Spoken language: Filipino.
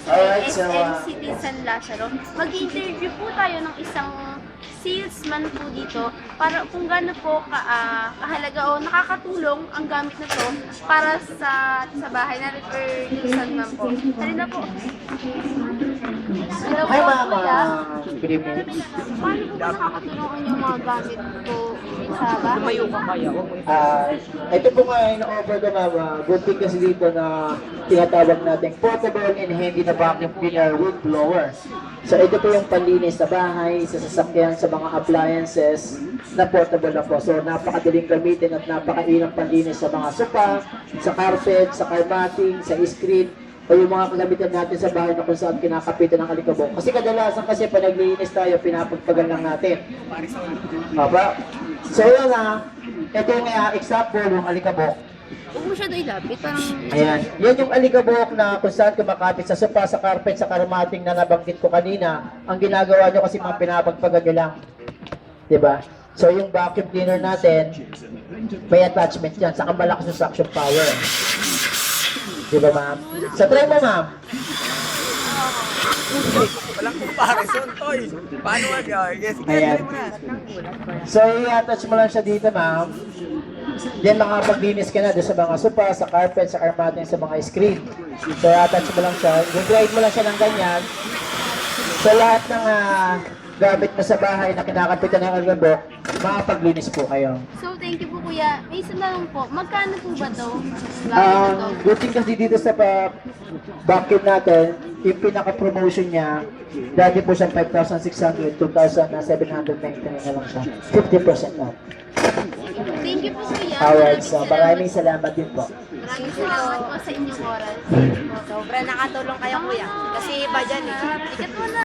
Alright, so, SM City San Lazaro. Mag-interview po tayo ng isang salesman po dito para kung gaano po kahalaga o nakakatulong ang gamit na to para sa bahay na refer San man po. Halina po. Hello hi po, ma'am, kuya. good evening. Paano po ba nakakatulong ang inyong mga gamit po sa bahay? Ito po nga ino-offer ko ma'am, good thing kasi dito na tinatawag natin portable and handy na vacuum cleaner with blower. So ito po yung panlinis sa bahay, sa sasakyan, sa mga appliances na portable na po. So napakadaling gamitin at napakainang panlinis sa mga sofa, sa carpet, sa carpeting, sa screen, o yung mga kalamitan natin sa bahay na kung saan kinakapitan ng alikabok. Kasi kadalasan kasi pag naglilinis tayo, pinapagpagal lang natin. Papa? So yun ito yung example ng alikabok. Huwag mo siya doon ilapit, parang... Ayan. Yan yung alikabok na kung saan kumakapit sa sofa, sa carpet, sa karmating na nabanggit ko kanina. Ang ginagawa nyo kasi mga pinapagpagal nyo lang. Diba? So yung vacuum cleaner natin, may attachment yan, saka malakas yung suction power. Diba ma'am? Sa try mo ma'am. Walang comparison, Toy. Paano Yes, Ayan. So i-attach mo lang siya dito ma'am. Then makapaglinis ka na doon sa mga sofa, sa carpet, sa armating, sa mga screen. So i-attach mo lang siya. I-glide mo lang siya ng ganyan. So lahat ng gamit mo sa bahay na kinakapitan ng alikabok, makapaglinis po kayo. So, thank you po kuya. May isa na lang po. Magkano po ba to? Good thing kasi dito sa vacuum natin, yung pinaka-promotion niya, dati po siyang 5,600, 2,799 na lang siya. 50% off. Thank you po kuya. Alright, so maraming salamat din po. Maraming salamat po sa inyong oras. Sobra nakatulong kayo kuya. Kasi iba dyan eh. Ikat mo na.